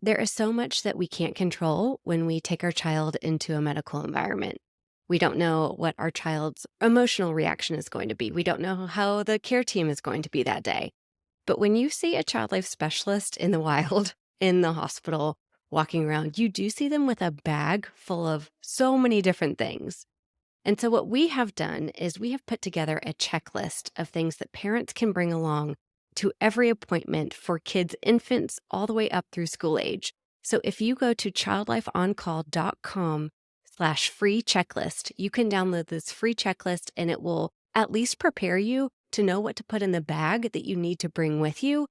There is so much that we can't control when we take our child into a medical environment. We don't know what our child's emotional reaction is going to be. We don't know how the care team is going to be that day. But when you see a child life specialist in the wild, in the hospital, walking around, you do see them with a bag full of so many different things. And so, what we have done is we have put together a checklist of things that parents can bring along to every appointment for kids, infants, all the way up through school age. So, if you go to childlifeoncall.com/free checklist, you can download this free checklist and it will at least prepare you to know what to put in the bag that you need to bring with you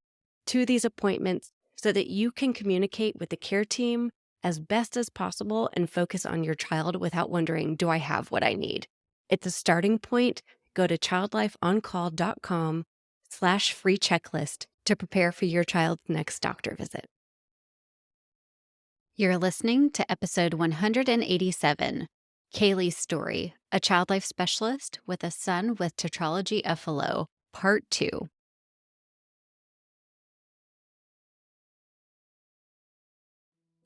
to these appointments so that you can communicate with the care team as best as possible and focus on your child without wondering, do I have what I need? It's a starting point. Go to childlifeoncall.com/free checklist to prepare for your child's next doctor visit. You're listening to episode 187, Kayleigh's Story, a child life specialist with a son with Tetrology of Fallot, part 2.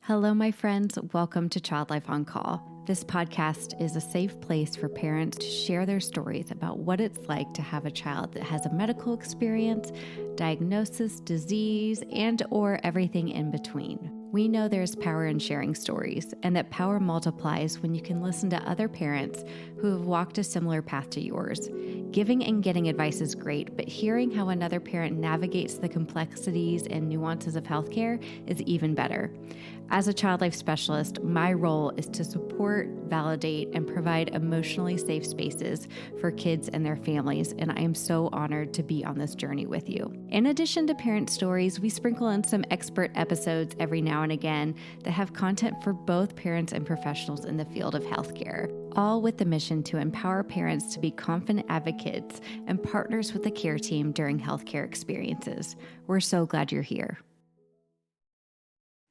Hello, my friends. Welcome to Child Life on Call. This podcast is a safe place for parents to share their stories about what it's like to have a child that has a medical experience, diagnosis, disease, and or everything in between. We know there's power in sharing stories, and that power multiplies when you can listen to other parents who have walked a similar path to yours. Giving and getting advice is great, but hearing how another parent navigates the complexities and nuances of healthcare is even better. As a child life specialist, my role is to support, validate, and provide emotionally safe spaces for kids and their families, and I am so honored to be on this journey with you. In addition to parent stories, we sprinkle in some expert episodes every now and again that have content for both parents and professionals in the field of healthcare, all with the mission to empower parents to be confident advocates and partners with the care team during healthcare experiences. We're so glad you're here.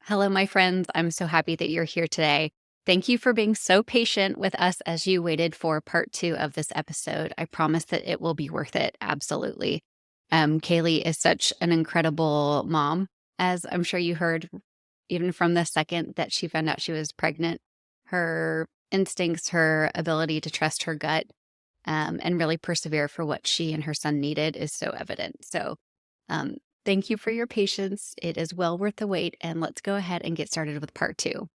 Hello, my friends. I'm so happy that you're here today. Thank you for being so patient with us as you waited for part 2 of this episode. I promise that it will be worth it. Absolutely. Kayleigh is such an incredible mom, as I'm sure you heard, even from the second that she found out she was pregnant. Her instincts, her ability to trust her gut, and really persevere for what she and her son needed is so evident. So, thank you for your patience. It is well worth the wait, and let's go ahead and get started with part 2.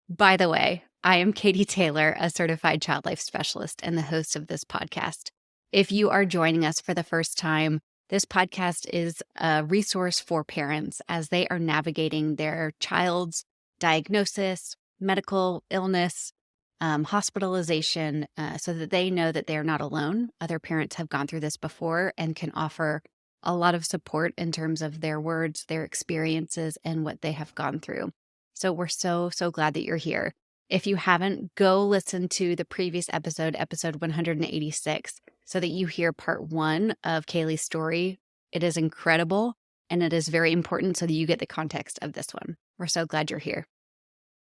By the way, I am Katie Taylor, a certified child life specialist and the host of this podcast. If you are joining us for the first time, this podcast is a resource for parents as they are navigating their child's diagnosis, medical illness, hospitalization, so that they know that they are not alone. Other parents have gone through this before and can offer a lot of support in terms of their words, their experiences, and what they have gone through. So we're so glad that you're here. If you haven't, go listen to the previous episode 186, so that you hear part 1 of Kayleigh's story. It is incredible, and it is very important so that you get the context of this one. We're so glad you're here.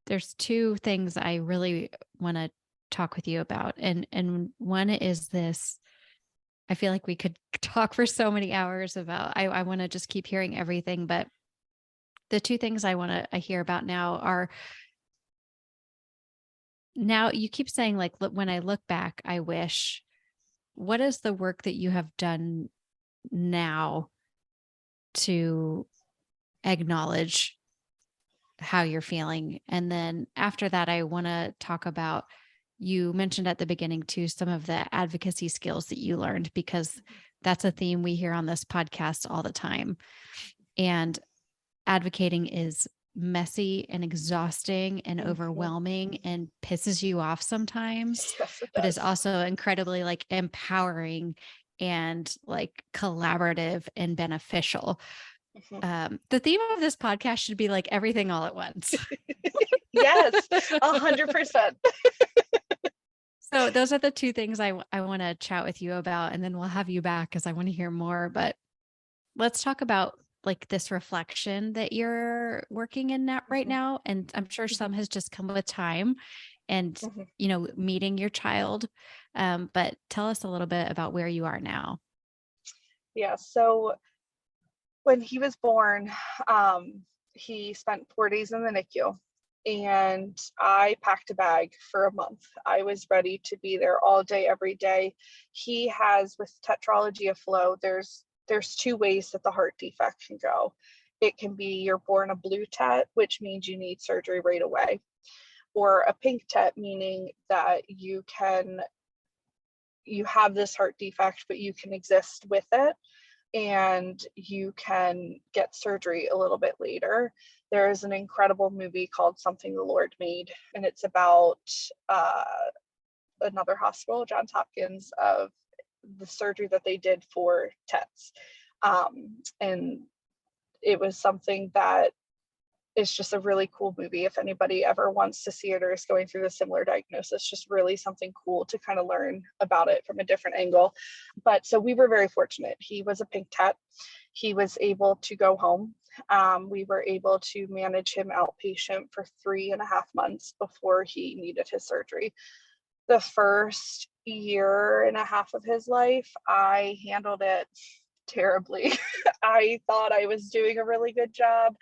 There's 2 things I really want to talk with you about. And one is this. I feel like we could talk for so many hours about, I want to just keep hearing everything, but the 2 things I want to hear about now are, now you keep saying, like, when I look back, I wish, what is the work that you have done now to acknowledge how you're feeling? And then after that, I want to talk about, you mentioned at the beginning too, some of the advocacy skills that you learned, because that's a theme we hear on this podcast all the time. And advocating is messy and exhausting and overwhelming and pisses you off sometimes, Yes, it but does. is also incredibly like empowering and like collaborative and beneficial. The theme of this podcast should be like everything all at once. Yes, 100%. So those are the 2 things I want to chat with you about, and then we'll have you back because I want to hear more. But let's talk about like this reflection that you're working in right now. And I'm sure some has just come with time and, meeting your child. But tell us a little bit about where you are now. Yeah, so when he was born, he spent 4 days in the NICU, and I packed a bag for a month. I was ready to be there all day, every day. He has, with Tetrology of Flow, there's two ways that the heart defect can go. It can be you're born a blue tet, which means you need surgery right away, or a pink tet, meaning that you have this heart defect, but you can exist with it and you can get surgery a little bit later. There is an incredible movie called Something the Lord Made, and it's about another hospital, Johns Hopkins, of the surgery that they did for TETs. And it was something that is just a really cool movie. If anybody ever wants to see it or is going through a similar diagnosis, just really something cool to kind of learn about it from a different angle. But so we were very fortunate. He was a pink tet. He was able to go home. We were able to manage him outpatient for 3.5 months before he needed his surgery. The first 1.5 years of his life, I handled it terribly. I thought I was doing a really good job.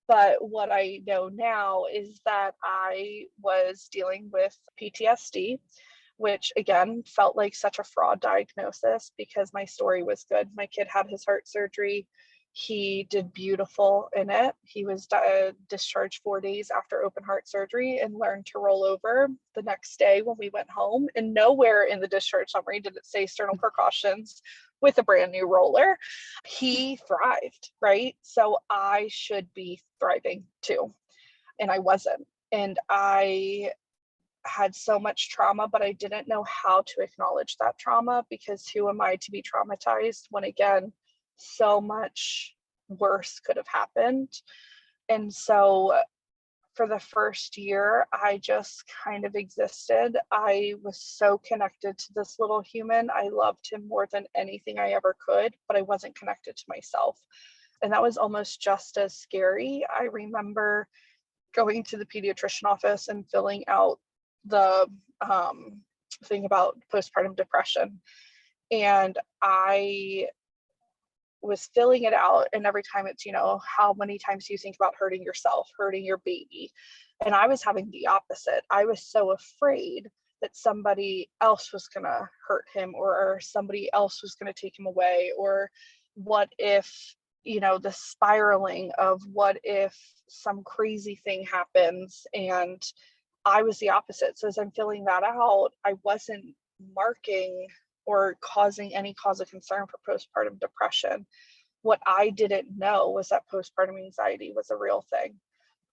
But what I know now is that I was dealing with PTSD, which again felt like such a fraud diagnosis because my story was good. My kid had his heart surgery. He did beautiful in it. He was discharged 4 days after open heart surgery and learned to roll over the next day when we went home. And nowhere in the discharge summary did it say sternal precautions with a brand new roller. He thrived, right? So I should be thriving too. And I wasn't. And I had so much trauma, but I didn't know how to acknowledge that trauma because who am I to be traumatized when, again, so much worse could have happened. And so for the first year, I just kind of existed. I was so connected to this little human. I loved him more than anything I ever could, but I wasn't connected to myself. And that was almost just as scary. I remember going to the pediatrician office and filling out the thing about postpartum depression. And I was filling it out, and every time it's, how many times do you think about hurting yourself, hurting your baby? And I was having the opposite. I was so afraid that somebody else was going to hurt him, or somebody else was going to take him away, or what if, the spiraling of what if some crazy thing happens. And I was the opposite. So as I'm filling that out, I wasn't marking or causing any cause of concern for postpartum depression. What I didn't know was that postpartum anxiety was a real thing.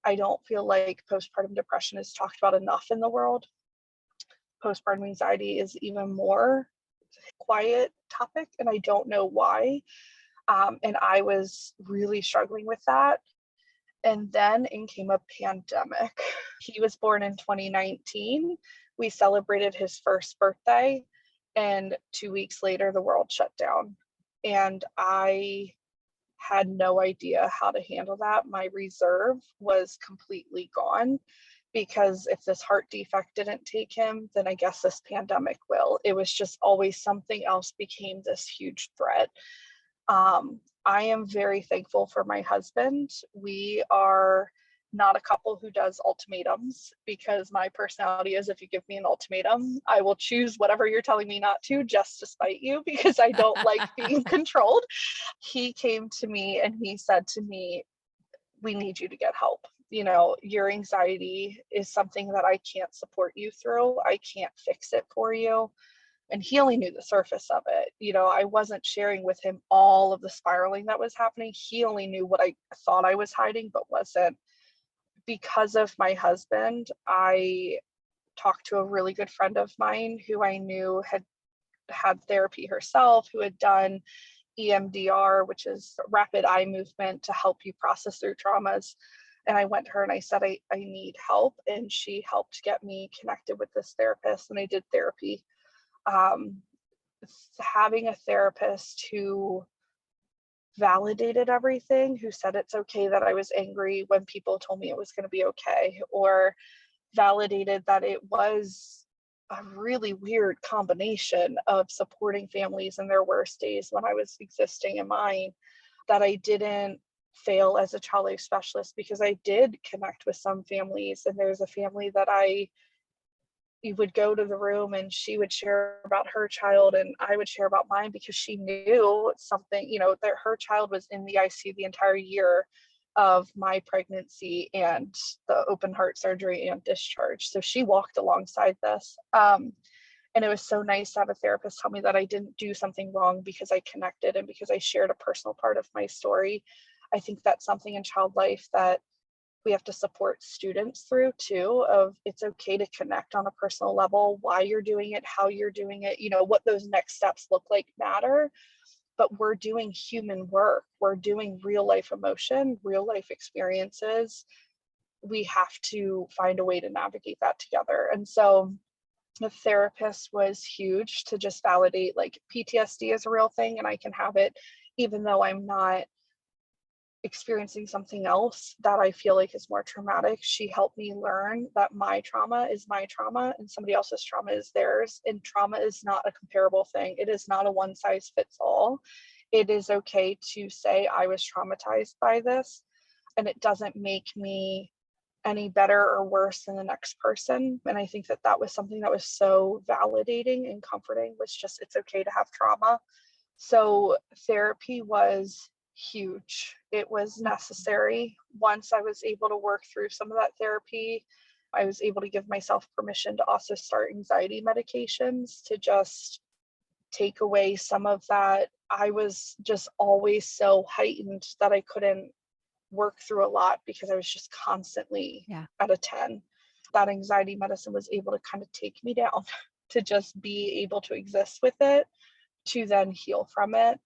I don't feel like postpartum depression is talked about enough in the world. Postpartum anxiety is even more quiet topic, and I don't know why. And I was really struggling with that. And then in came a pandemic. He was born in 2019. We celebrated his first birthday, and 2 weeks later, the world shut down. And I had no idea how to handle that. My reserve was completely gone because if this heart defect didn't take him, then I guess this pandemic will. It was just always something else became this huge threat. I am very thankful for my husband. We are not a couple who does ultimatums, because my personality is, if you give me an ultimatum, I will choose whatever you're telling me not to just to spite you, because I don't like being controlled. He came to me and he said to me, we need you to get help. Your anxiety is something that I can't support you through. I can't fix it for you. And he only knew the surface of it. I wasn't sharing with him all of the spiraling that was happening. He only knew what I thought I was hiding, but wasn't. Because of my husband, I talked to a really good friend of mine who I knew had therapy herself, who had done EMDR, which is rapid eye movement to help you process through traumas. And I went to her and I said, I need help. And she helped get me connected with this therapist, and I did therapy. Having a therapist who validated everything, who said it's okay that I was angry when people told me it was going to be okay, or validated that it was a really weird combination of supporting families in their worst days when I was existing in mine, that I didn't fail as a child life specialist, because I did connect with some families, and there's a family that you would go to the room and she would share about her child and I would share about mine, because she knew something, that her child was in the ICU the entire year of my pregnancy and the open heart surgery and discharge. So she walked alongside this. And it was so nice to have a therapist tell me that I didn't do something wrong because I connected and because I shared a personal part of my story. I think that's something in child life that we have to support students through too, of it's okay to connect on a personal level, why you're doing it, how you're doing it, what those next steps look like matter. But we're doing human work, we're doing real life emotion, real life experiences. We have to find a way to navigate that together. And so the therapist was huge to just validate, like, PTSD is a real thing and I can have it even though I'm not experiencing something else that I feel like is more traumatic. She helped me learn that my trauma is my trauma and somebody else's trauma is theirs. And trauma is not a comparable thing. It is not a one size fits all. It is okay to say I was traumatized by this, and it doesn't make me any better or worse than the next person. And I think that that was something that was so validating and comforting, was just, it's okay to have trauma. So therapy was huge. It was necessary. Once I was able to work through some of that therapy, I was able to give myself permission to also start anxiety medications to just take away some of that. I was just always so heightened that I couldn't work through a lot because I was just constantly Yeah. at a 10. That anxiety medicine was able to kind of take me down to just be able to exist with it, to then heal from it.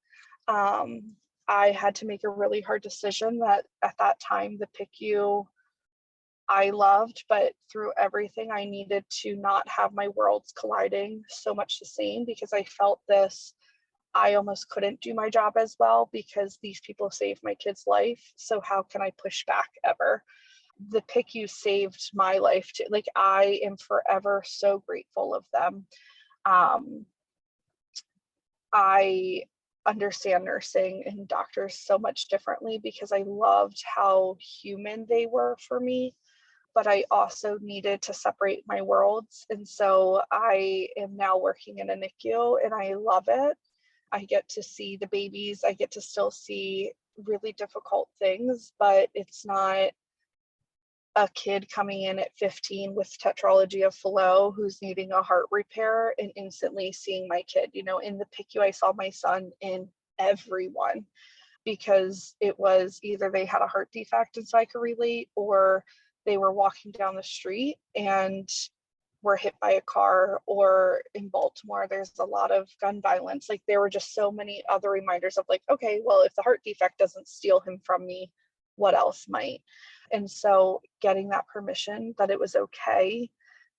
I had to make a really hard decision that at that time, the PICU I loved, but through everything, I needed to not have my worlds colliding so much the same, because I felt this, I almost couldn't do my job as well because these people saved my kid's life. So how can I push back ever? The PICU saved my life too. Like, I am forever so grateful of them. Um, I understand nursing and doctors so much differently because I loved how human they were for me, but I also needed to separate my worlds. And so I am now working in a NICU and I love it. I get to see the babies, I get to still see really difficult things, but it's not a kid coming in at 15 with tetralogy of Fallot who's needing a heart repair and instantly seeing my kid. In the PICU, I saw my son in everyone, because it was either they had a heart defect and so I could relate, or they were walking down the street and were hit by a car, or in Baltimore, there's a lot of gun violence. Like, there were just so many other reminders of, like, okay, well, if the heart defect doesn't steal him from me, what else might? And so getting that permission that it was okay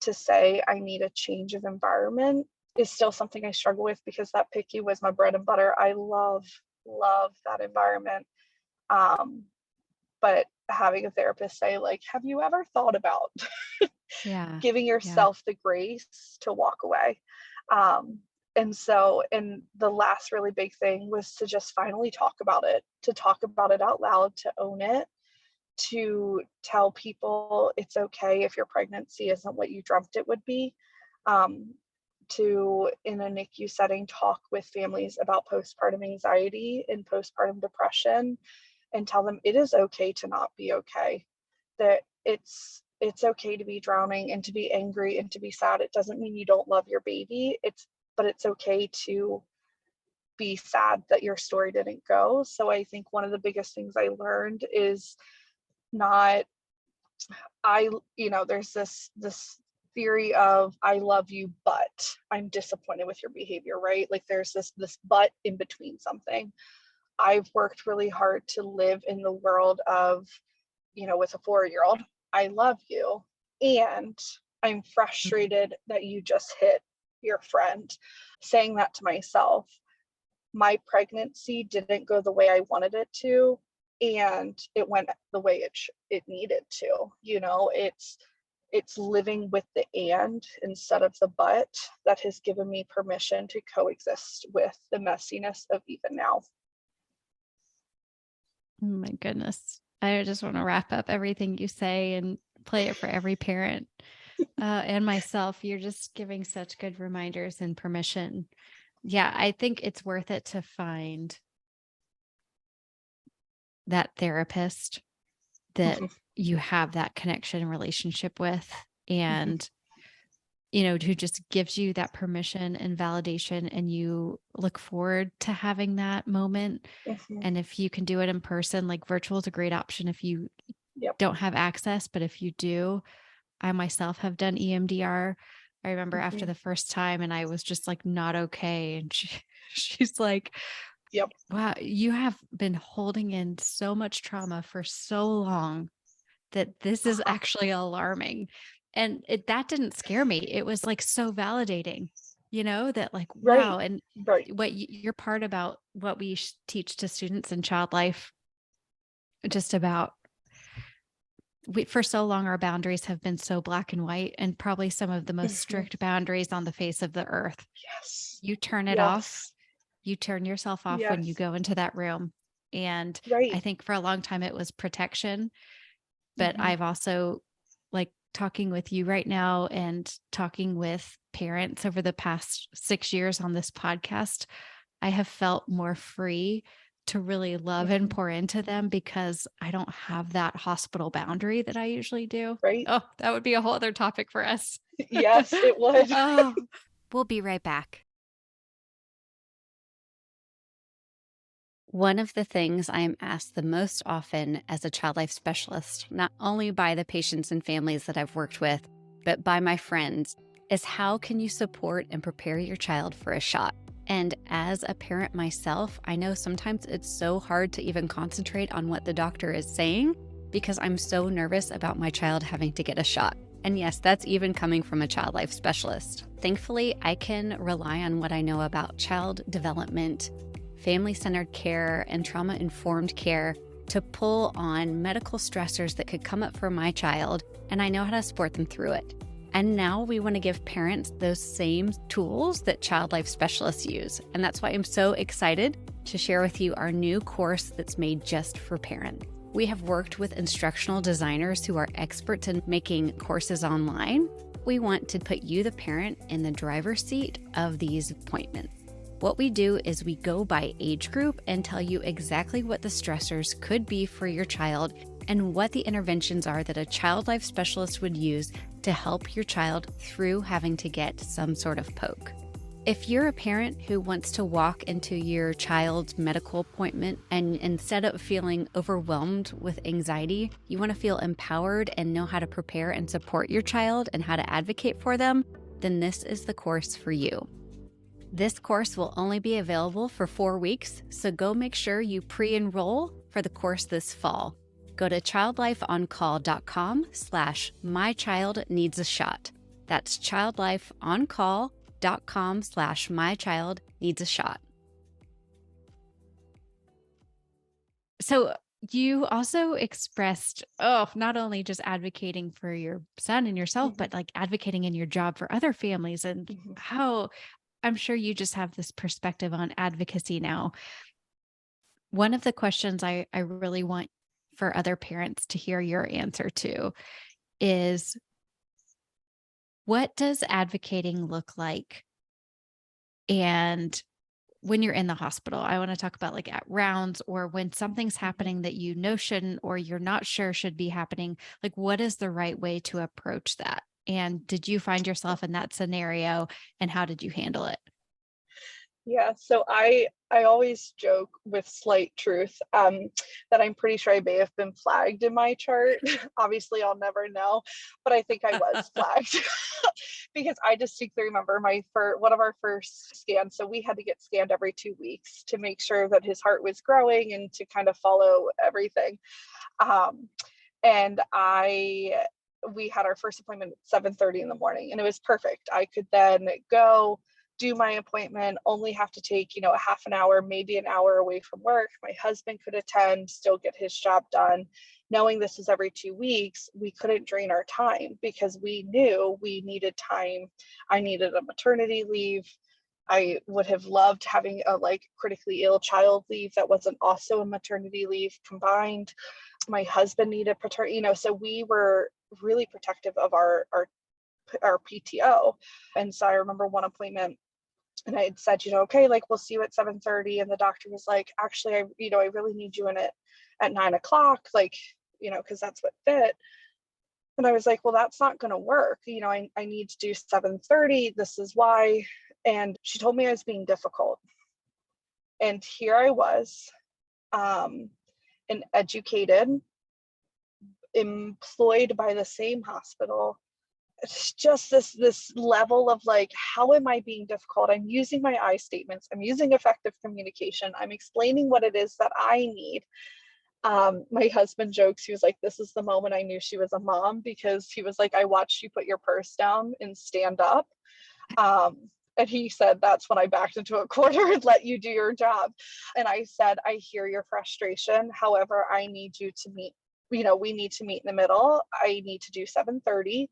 to say I need a change of environment is still something I struggle with, because that PICU was my bread and butter. I love that environment. But having a therapist say, like, have you ever thought about Yeah. giving Yeah. yourself the grace to walk away? And the last really big thing was to just finally talk about it, to talk about it out loud, to own it, to tell people it's okay if your pregnancy isn't what you dreamt it would be. Um, to, in a NICU setting, talk with families about postpartum anxiety and postpartum depression, and tell them it is okay to not be okay, that it's okay to be drowning and to be angry and to be sad. It doesn't mean you don't love your baby. But it's okay to be sad that your story didn't go. So I think one of the biggest things I learned is not, there's this theory of I love you, but I'm disappointed with your behavior, right? Like, there's this but in between something. I've worked really hard to live in the world of, with a 4-year-old, I love you, and I'm Mhm. frustrated that you just hit your friend. Saying that to myself, my pregnancy didn't go the way I wanted it to, and it went the way it needed to. It's living with the and instead of the but that has given me permission to coexist with the messiness of even now. Oh my goodness. I just want to wrap up everything you say and play it for every parent and myself. You're just giving such good reminders and permission. Yeah, I think it's worth it to find that therapist that Mhm, you have that connection and relationship with, mhm, and who just gives you that permission and validation, and you look forward to having that moment. mhm. And if you can do it in person, like virtual is a great option if you Yep. don't have access, but if you do, I myself have done EMDR. I remember after Mhm. the first time and I was just like not okay. And she's like, Yep. wow, you have been holding in so much trauma for so long that this is Uh-huh. actually alarming. And that didn't scare me. It was like so validating, that like, Right. wow. And Right. what your part about what we teach to students in child life, just about for so long, our boundaries have been so black and white, and probably some of the most Mhm. strict boundaries on the face of the earth. Yes. You turn it off, Yes. you turn yourself off when you Yes. go into that room. And I Right. think for a long time it was protection, but Mhm. I've also, like, talking with you right now and talking with parents over the past 6 years on this podcast, I have felt more free to really love and Mhm. pour into them because I don't have that hospital boundary that I usually do. Right. Oh, that would be a whole other topic for us. Yes, it would. Oh, we'll be right back. One of the things I am asked the most often as a child life specialist, not only by the patients and families that I've worked with, but by my friends, is how can you support and prepare your child for a shot? And as a parent myself, I know sometimes it's so hard to even concentrate on what the doctor is saying because I'm so nervous about my child having to get a shot. And yes, that's even coming from a child life specialist. Thankfully, I can rely on what I know about child development, family centered care, and trauma informed care to pull on medical stressors that could come up for my child, and I know how to support them through it. And now we want to give parents those same tools that child life specialists use. And that's why I'm so excited to share with you our new course that's made just for parents. We have worked with instructional designers who are experts in making courses online. We want to put you, the parent, in the driver's seat of these appointments. What we do is we go by age group and tell you exactly what the stressors could be for your child and what the interventions are that a child life specialist would use to help your child through having to get some sort of poke. If you're a parent who wants to walk into your child's medical appointment and instead of feeling overwhelmed with anxiety, you want to feel empowered and know how to prepare and support your child and how to advocate for them, then this is the course for you. This course will only be available for 4 weeks, so go make sure you pre-enroll for the course this fall. Go to childlifeoncall.com/mychildneedsashot. That's childlifeoncall.com/mychildneedsashot. So you also expressed, not only just advocating for your son and yourself, Mhm, but like advocating in your job for other families, and mhm. how I'm sure you just have this perspective on advocacy now. One of the questions I really want for other parents to hear your answer to is, what does advocating look like? And when you're in the hospital, I want to talk about like at rounds or when something's Mhm. happening that you know shouldn't or you're not sure should be happening. Like, what is the right way to approach that? And did you find yourself in that scenario, and how did you handle it? Yeah, so I always joke with slight truth, that I'm pretty sure I may have been flagged in my chart. Obviously, I'll never know, but I think I was flagged because I distinctly remember one of our first scans. So we had to get scanned every 2 weeks to make sure that his heart was growing and to kind of follow everything. Um, and we had our first appointment at 7:30 in the morning, and it was perfect. I could then go do my appointment, only have to take, a half an hour, maybe an hour away from work. My husband could attend, still get his job done. Knowing this was every 2 weeks, we couldn't drain our time because we knew we needed time. I needed a maternity leave. I would have loved having a like critically ill child leave that wasn't also a maternity leave combined. My husband needed paternity, so we were really protective of our PTO. And so I remember one appointment and I had said, okay, like we'll see you at 7:30. And the doctor was like, actually, I really need you in it at 9 o'clock, like, because that's what fit. And I was like, well, that's not going to work. I need to do 7:30. This is why. And she told me I was being difficult. And here I was, an educated, employed by the same hospital. It's just this level of like, how am I being difficult? I'm using my I statements. I'm using effective communication. I'm explaining what it is that I need. My husband jokes, he was like, this is the moment I knew she was a mom, because he was like, I watched you put your purse down and stand up. And he said, that's when I backed into a corner and let you do your job. And I said, I hear your frustration. However, I need you to meet, we need to meet in the middle. I need to do 7:30.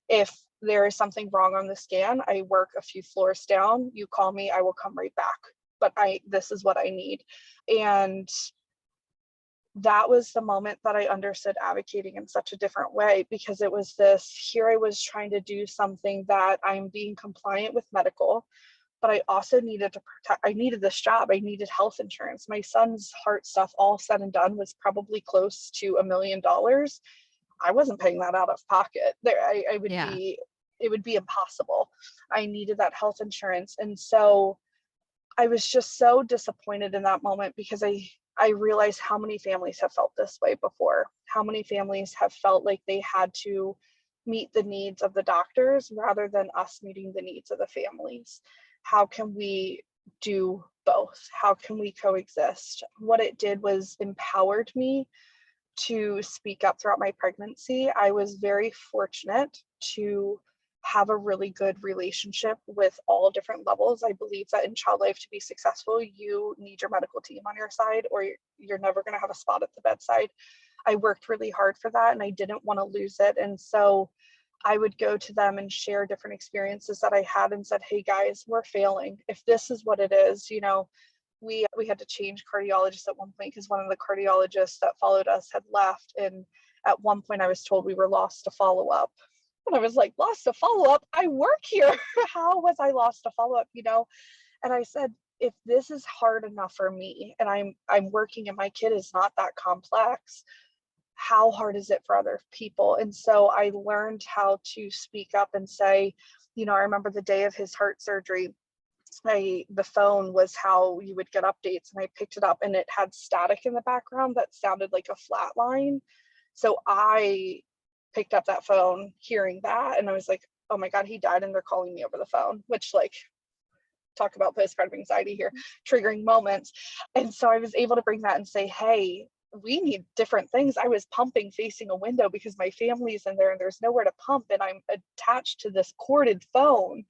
If there is something wrong on the scan, I work a few floors down. You call me, I will come right back. But this is what I need. And that was the moment that I understood advocating in such a different way, because it was here I was trying to do something that I'm being compliant with medical, but I also needed to protect, I needed this job. I needed health insurance. My son's heart stuff, all said and done, was probably close to $1 million. I wasn't paying that out of pocket. I would Yeah. be, it would be impossible. I needed that health insurance. And so I was just so disappointed in that moment, because I realized how many families have felt this way before, how many families have felt like they had to meet the needs of the doctors rather than us meeting the needs of the families. How can we do both? How can we coexist? What it did was empowered me to speak up throughout my pregnancy. I was very fortunate to have a really good relationship with all different levels. I believe that in child life, to be successful, you need your medical team on your side, or you're never going to have a spot at the bedside. I worked really hard for that, and I didn't want to lose it. And so I would go to them and share different experiences that I had and said, hey guys, we're failing. If this is what it is, we had to change cardiologists at one point, because one of the cardiologists that followed us had left. And at one point I was told we were lost to follow up. And I was like, lost to follow up? I work here. How was I lost to follow up? And I said, if this is hard enough for me, and I'm working and my kid is not that complex, how hard is it for other people? And so I learned how to speak up and say, I remember the day of his heart surgery, the phone was how you would get updates, and I picked it up and it had static in the background that sounded like a flat line. So I picked up that phone hearing that, and I was like, oh my God, he died and they're calling me over the phone, which, like, talk about postpartum anxiety here, triggering moments. And so I was able to bring that and say, hey, we need different things. I was pumping facing a window because my family's in there and there's nowhere to pump, and I'm attached to this corded phone.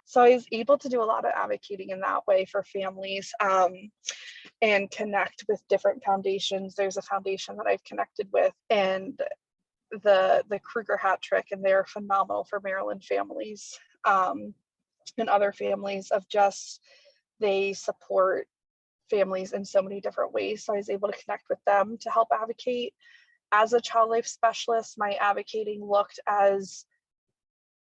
So I was able to do a lot of advocating in that way for families, and connect with different foundations. There's a foundation that I've connected with, and the Kruger Hat Trick, and they're phenomenal for Maryland families, and other families, of just, they support families in so many different ways. So I was able to connect with them to help advocate. As a child life specialist, my advocating looked as,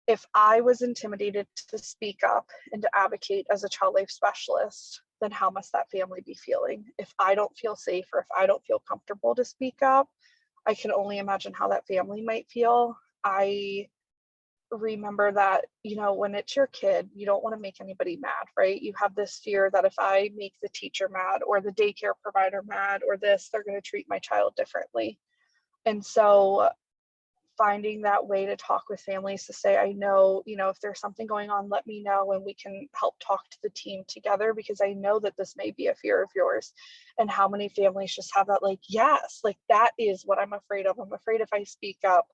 if I was intimidated to speak up and to advocate as a child life specialist, then how must that family be feeling? If I don't feel safe, or if I don't feel comfortable to speak up, I can only imagine how that family might feel. I remember that, when it's your kid, you don't want to make anybody mad, right? You have this fear that if I make the teacher mad, or the daycare provider mad, or this, they're going to treat my child differently. And so finding that way to talk with families to say, I know, if there's something going on, let me know, and we can help talk to the team together, because I know that this may be a fear of yours. And how many families just have that, like, yes, like, that is what I'm afraid of. I'm afraid if I speak up,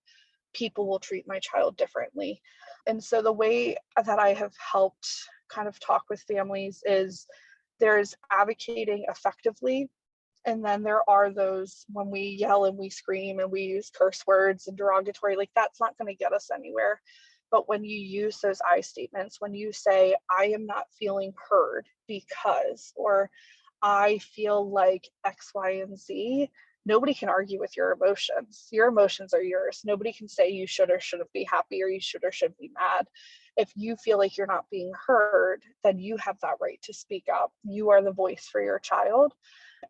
people will treat my child differently. And so the way that I have helped kind of talk with families is, there's advocating effectively, and then there are those when we yell and we scream and we use curse words and derogatory, like, that's not going to get us anywhere. But when you use those I statements, when you say, I am not feeling heard because, or I feel like X, Y, and Z, nobody can argue with your emotions. Your emotions are yours. Nobody can say you should or shouldn't be happy, or you should or shouldn't be mad. If you feel like you're not being heard, then you have that right to speak up. You are the voice for your child.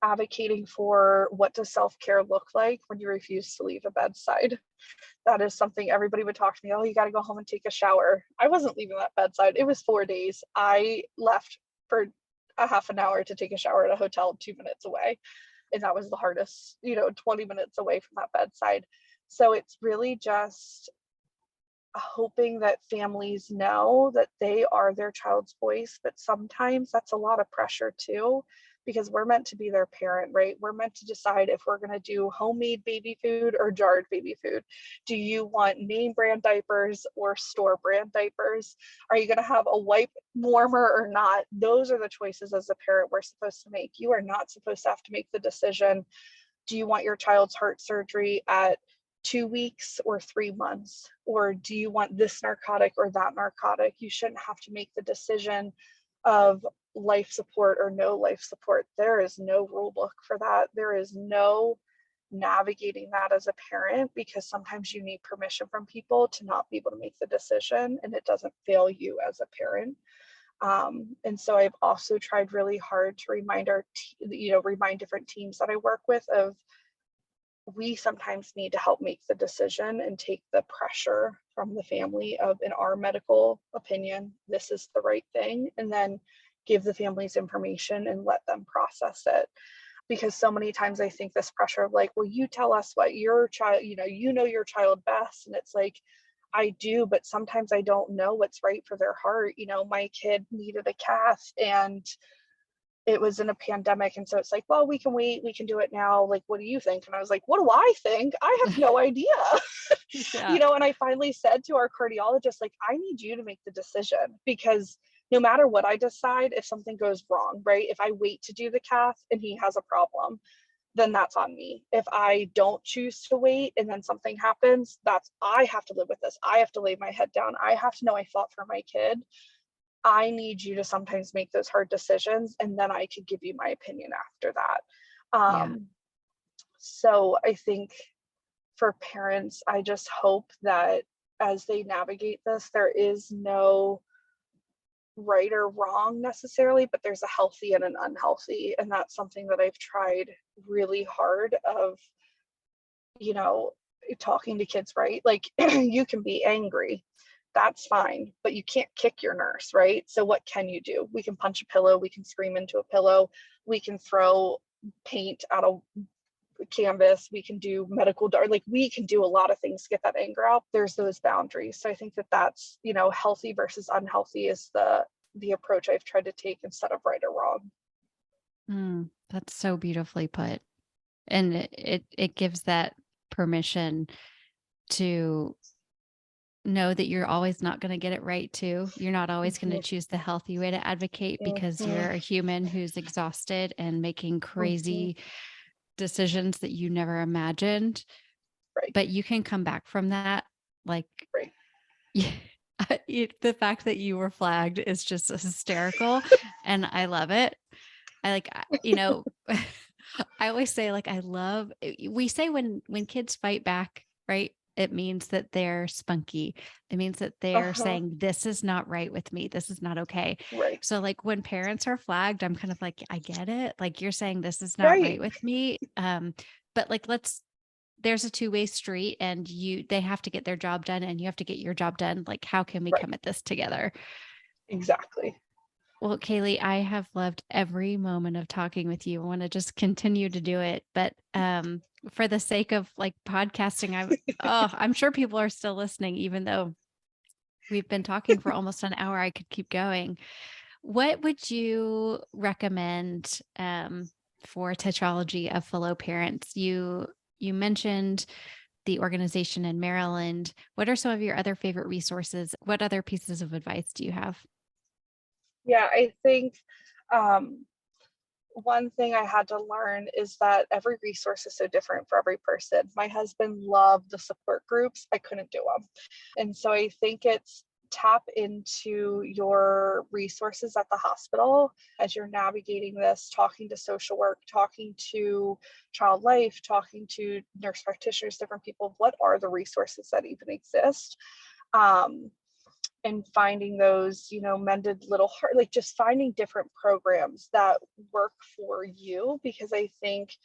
Advocating for what does self-care look like when you refuse to leave a bedside. That is something everybody would talk to me, oh, you got to go home and take a shower. I wasn't leaving that bedside. It was 4 days. I left for a half an hour to take a shower at a hotel 2 minutes away. And that was the hardest, 20 minutes away from that bedside. So it's really just hoping that families know that they are their child's voice, but sometimes that's a lot of pressure too, because we're meant to be their parent, right? We're meant to decide if we're going to do homemade baby food or jarred baby food. Do you want name brand diapers or store brand diapers? Are you going to have a wipe warmer or not? Those are the choices as a parent we're supposed to make. You are not supposed to have to make the decision. Do you want your child's heart surgery at 2 weeks or 3 months? Or do you want this narcotic or that narcotic? You shouldn't have to make the decision of life support or no life support. There is no rule book for that. There is no navigating that as a parent, because sometimes you need permission from people to not be able to make the decision, and it doesn't fail you as a parent. And so I've also tried really hard to remind remind different teams that I work with of, we sometimes need to help make the decision and take the pressure from the family of, in our medical opinion, this is the right thing, and then give the families information and let them process it. Because so many times I think this pressure of like, well, you tell us what your child, you know your child best. And it's like, I do, but sometimes I don't know what's right for their heart. My kid needed a cath and it was in a pandemic. And so it's like, well, we can wait, we can do it now. Like, what do you think? And I was like, what do I think? I have no idea. Yeah. And I finally said to our cardiologist, like, I need you to make the decision, because no matter what I decide, if something goes wrong, right? If I wait to do the cath and he has a problem, then that's on me. If I don't choose to wait and then something happens, I have to live with this. I have to lay my head down. I have to know I fought for my kid. I need you to sometimes make those hard decisions, and then I could give you my opinion after that. Yeah. So I think for parents, I just hope that as they navigate this, there is no right or wrong necessarily, but there's a healthy and an unhealthy. And that's something that I've tried really hard of, talking to kids, right? Like, you can be angry, that's fine, but you can't kick your nurse, right? So what can you do? We can punch a pillow, we can scream into a pillow, we can throw paint at a canvas, we can do medical dart, like we can do a lot of things to get that anger out. There's those boundaries. So I think that that's, healthy versus unhealthy is the approach I've tried to take instead of right or wrong. That's so beautifully put. And it gives that permission to know that you're always not going to get it right too. You're not always going to Mhm, choose the healthy way to advocate, because mhm, you're a human who's exhausted and making mhm. crazy decisions that you never imagined. Right, But you can come back from that. Like, right. yeah, the fact that you were flagged is just hysterical. And I love it. I like, I always say, like, we say when kids fight back, right? It means that they're spunky. It means that they're Uh-huh, saying, this is not right with me. This is not okay. right, So like when parents are flagged, I'm kind of like, I get it. Like, you're saying this is not right right, with me. But like, there's a two-way street, and they have to get their job done and you have to get your job done. Like, how can we right, come at this together? exactly. Well, Kayleigh, I have loved every moment of talking with you. I want to just continue to do it, but for the sake of like podcasting, I'm sure people are still listening, even though we've been talking for almost an hour. I could keep going. What would you recommend for Tetrology of Fellow Parents? You mentioned the organization in Maryland. What are some of your other favorite resources? What other pieces of advice do you have? Yeah, I think um, one thing I had to learn is that every resource is so different for every person. My husband loved the support groups. I couldn't do them. And so I think it's tap into your resources at the hospital as you're navigating this, talking to social work, talking to child life, talking to nurse practitioners, different people. What are the resources that even exist? Um, and finding those, mended little heart, like just finding different programs that work for you, because I think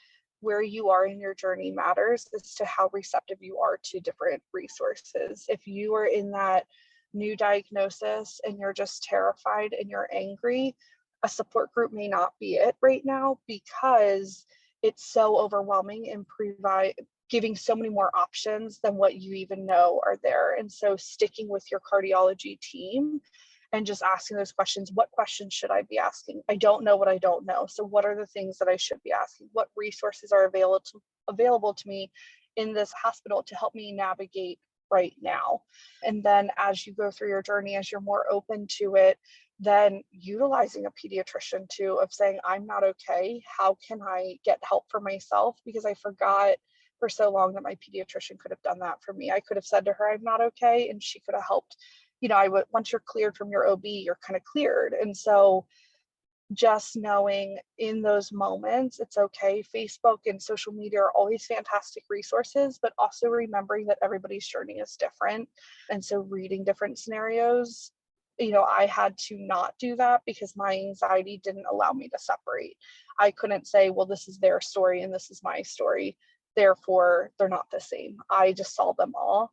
where you are in your journey matters as to how receptive you are to different resources. If you are in that new diagnosis and you're just terrified and you're angry, a support group may not be it right now, because it's so overwhelming and giving so many more options than what you even know are there. And so sticking with your cardiology team and just asking those questions. What questions should I be asking? I don't know what I don't know. So what are the things that I should be asking? What resources are available to me in this hospital to help me navigate right now? And then as you go through your journey, as you're more open to it, then utilizing a pediatrician too, of saying, I'm not okay. How can I get help for myself? Because I forgot for so long that my pediatrician could have done that for me. I could have said to her, I'm not okay. And she could have helped. Once you're cleared from your OB, you're kind of cleared. And so just knowing in those moments, it's okay. Facebook and social media are always fantastic resources, but also remembering that everybody's journey is different. And so reading different scenarios, I had to not do that because my anxiety didn't allow me to separate. I couldn't say, well, this is their story and this is my story, therefore they're not the same. I just saw them all.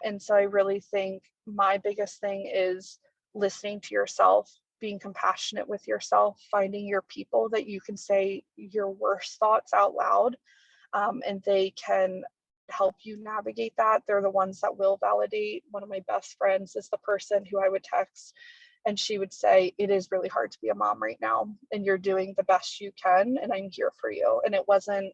And so I really think my biggest thing is listening to yourself, being compassionate with yourself, finding your people that you can say your worst thoughts out loud, and they can help you navigate that. They're the ones that will validate. One of my best friends is the person who I would text, and she would say, it is really hard to be a mom right now, and you're doing the best you can, and I'm here for you. And it wasn't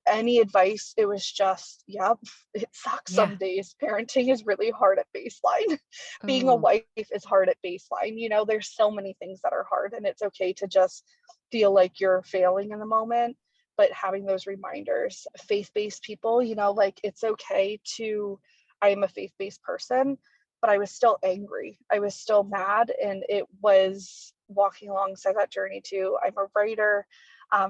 any advice. It was just, yep, it sucks Yeah. some days. Parenting is really hard at baseline. Being a Oh, wife is hard at baseline. There's so many things that are hard, and it's okay to just feel like you're failing in the moment. But having those reminders, faith-based people, like it's okay I am a faith-based person, but I was still angry. I was still mad. And it was walking alongside that journey too. I'm a writer.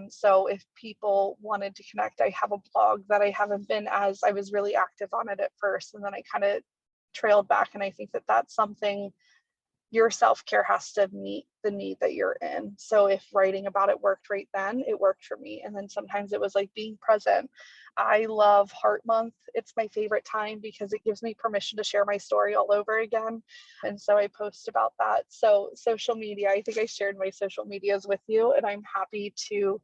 So if people wanted to connect, I have a blog that I haven't been as, I was really active on it at first, and then I kind of trailed back. And I think that that's something your self-care has to meet the need that you're in. So if writing about it worked right then, it worked for me. And then sometimes it was like being present. I love Heart Month. It's my favorite time because it gives me permission to share my story all over again. And so I post about that. So social media, I think I shared my social medias with you, and I'm happy to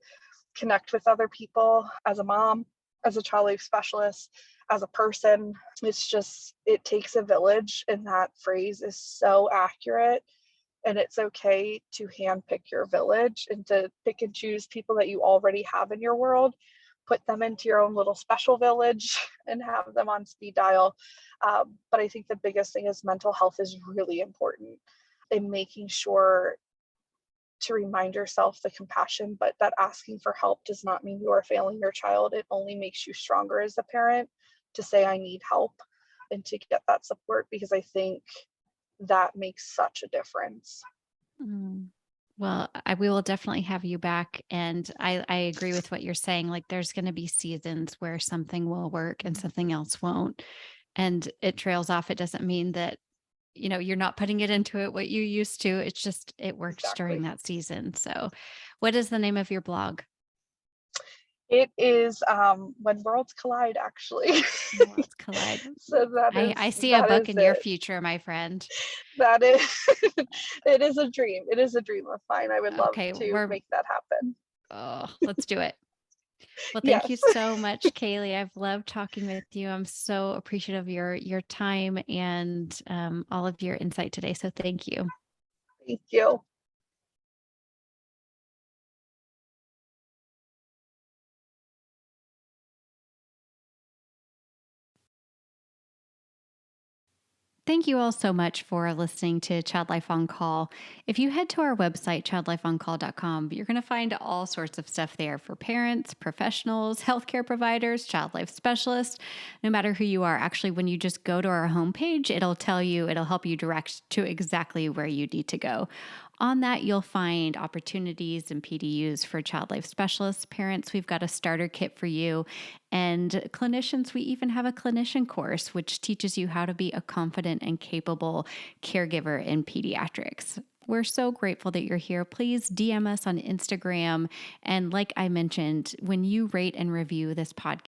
connect with other people as a mom, as a child life specialist, as a person. It takes a village, and that phrase is so accurate. And it's okay to handpick your village and to pick and choose people that you already have in your world, put them into your own little special village and have them on speed dial. But I think the biggest thing is mental health is really important, in making sure to remind yourself the compassion, but that asking for help does not mean you are failing your child. It only makes you stronger as a parent to say, I need help, and to get that support, because I think that makes such a difference. mm. Well, we will definitely have you back. And I agree with what you're saying. Like, there's going to be seasons where something will work and something else won't. And it trails off. It doesn't mean that, you're not putting it into it what you used to. It's just, it worked during Exactly. that season. So, what is the name of your blog? It is When Worlds Collide, actually. Worlds Collide. So that I is see a that book is in your it. future, my friend. That is it is a dream. It is a dream of mine. I would love Okay, to make that happen. let's do it. Well, thank you Yes. so much, Kayleigh. I've loved talking with you. I'm so appreciative of your time and all of your insight today. So thank you. Thank you. Thank you all so much for listening to Child Life on Call. If you head to our website, childlifeoncall.com, you're going to find all sorts of stuff there for parents, professionals, healthcare providers, child life specialists, no matter who you are. Actually, when you just go to our homepage, it'll help you direct to exactly where you need to go. On that, you'll find opportunities and PDUs for child life specialists. Parents, we've got a starter kit for you. And clinicians, we even have a clinician course, which teaches you how to be a confident and capable caregiver in pediatrics. We're so grateful that you're here. Please DM us on Instagram. And like I mentioned, when you rate and review this podcast,